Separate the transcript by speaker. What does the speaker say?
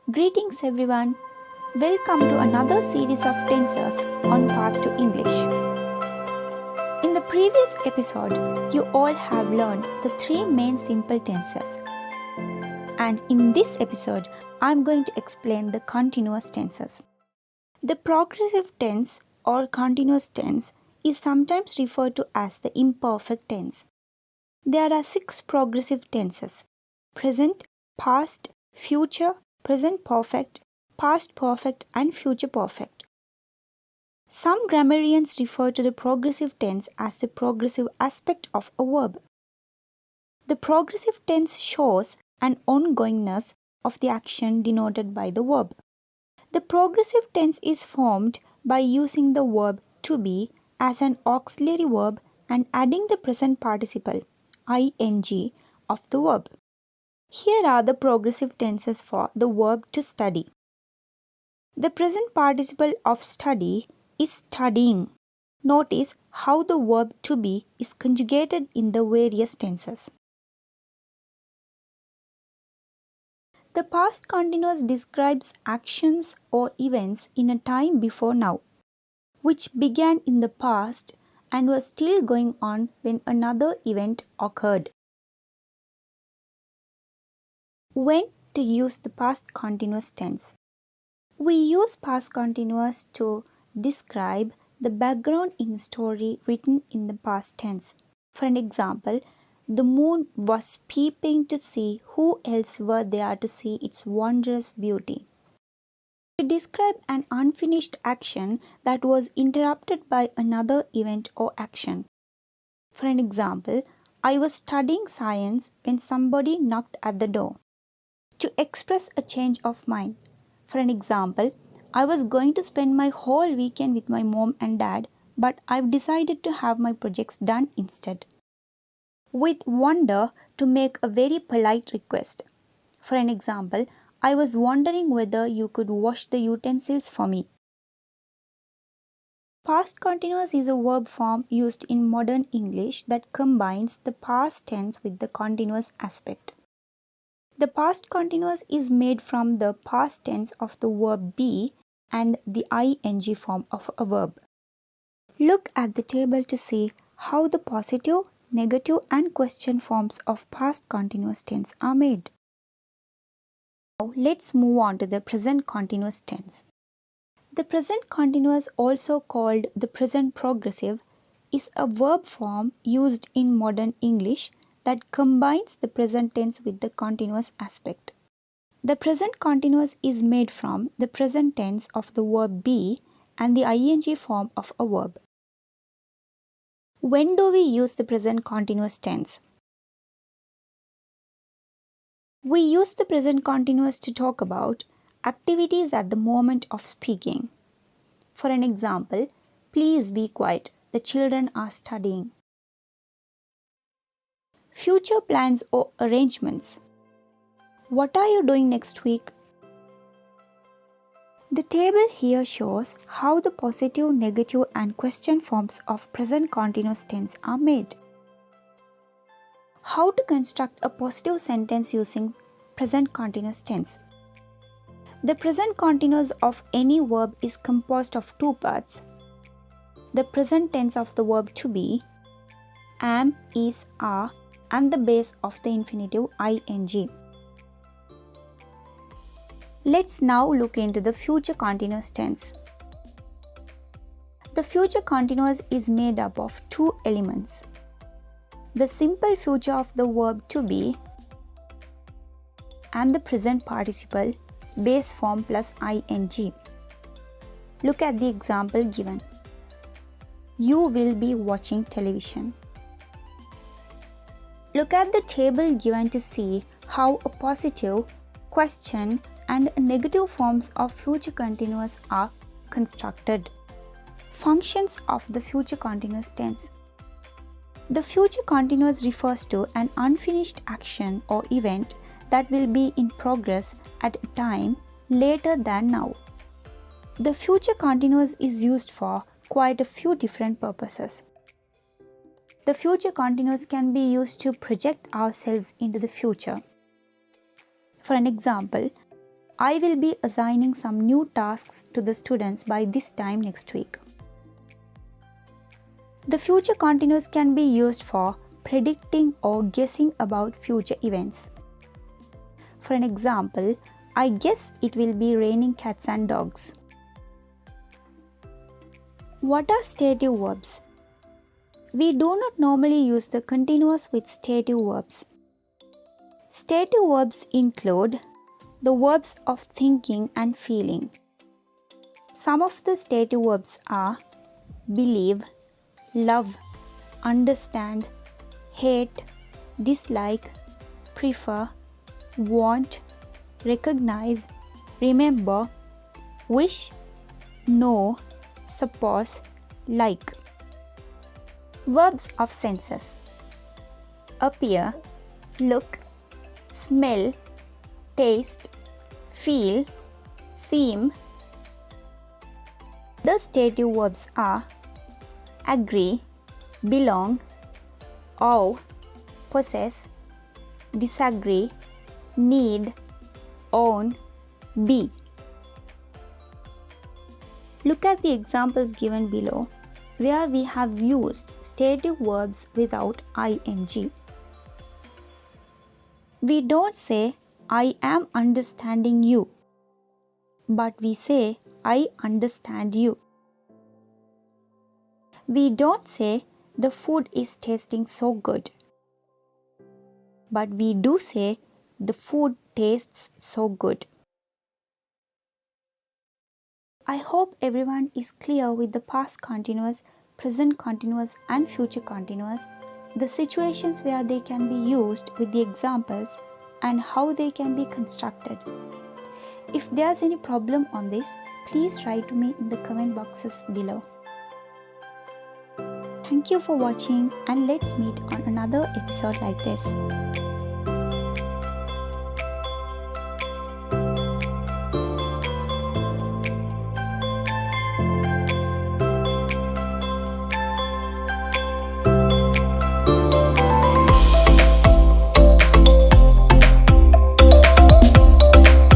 Speaker 1: Greetings everyone. Welcome to another series of tenses on Path to English. In the previous episode, you all have learned the three main simple tenses. And in this episode, I'm going to explain the continuous tenses. The progressive tense or continuous tense is sometimes referred to as the imperfect tense. There are 6 progressive tenses: present, past, future, present perfect, past perfect, and future perfect. Some grammarians refer to the progressive tense as the progressive aspect of a verb. The progressive tense shows an ongoingness of the action denoted by the verb. The progressive tense is formed by using the verb to be as an auxiliary verb and adding the present participle ing of the verb. Here are the progressive tenses for the verb to study. The present participle of study is studying. Notice how the verb to be is conjugated in the various tenses. The past continuous describes actions or events in a time before now, which began in the past and was still going on when another event occurred. When to use the past continuous tense? We use past continuous to describe the background in a story written in the past tense. For an example, the moon was peeping to see who else were there to see its wondrous beauty. To describe an unfinished action that was interrupted by another event or action. For an example, I was studying science when somebody knocked at the door. To express a change of mind. For an example, I was going to spend my whole weekend with my mom and dad, but I've decided to have my projects done instead. With wonder, to make a very polite request. For an example, I was wondering whether you could wash the utensils for me. Past continuous is a verb form used in modern English that combines the past tense with the continuous aspect. The past continuous is made from the past tense of the verb be and the ing form of a verb. Look at the table to see how the positive, negative, and question forms of past continuous tense are made. Now let's move on to the present continuous tense. The present continuous, also called the present progressive, is a verb form used in modern English that combines the present tense with the continuous aspect. The present continuous is made from the present tense of the verb be and the ing form of a verb. When do we use the present continuous tense? We use the present continuous to talk about activities at the moment of speaking. For an example, please be quiet, the children are studying. Future plans or arrangements. What are you doing next week? The table here shows how the positive, negative, and question forms of present continuous tense are made. How to construct a positive sentence using present continuous tense? The present continuous of any verb is composed of 2 parts. The present tense of the verb to be, am, is, are, and the base of the infinitive ing. Let's now look into the future continuous tense. The future continuous is made up of 2 elements. The simple future of the verb to be and the present participle base form plus ing. Look at the example given. You will be watching television. Look at the table given to see how a positive, question, and negative forms of future continuous are constructed. Functions of the future continuous tense. The future continuous refers to an unfinished action or event that will be in progress at a time later than now. The future continuous is used for quite a few different purposes. The future continuous can be used to project ourselves into the future. For an example, I will be assigning some new tasks to the students by this time next week. The future continuous can be used for predicting or guessing about future events. For an example, I guess it will be raining cats and dogs. What are stative verbs? We do not normally use the continuous with stative verbs. Stative verbs include the verbs of thinking and feeling. Some of the stative verbs are believe, love, understand, hate, dislike, prefer, want, recognize, remember, wish, know, suppose, like. Verbs of senses: appear, look, smell, taste, feel, seem. The stative verbs are agree, belong, owe, possess, disagree, need, own, be. Look at the examples given below where we have used stative verbs without ing. We don't say I am understanding you, but we say I understand you. We don't say the food is tasting so good, but we do say the food tastes so good. I hope everyone is clear with the past continuous, present continuous and future continuous, the situations where they can be used with the examples and how they can be constructed. If there's any problem on this, please write to me in the comment boxes below. Thank you for watching and let's meet on another episode like this.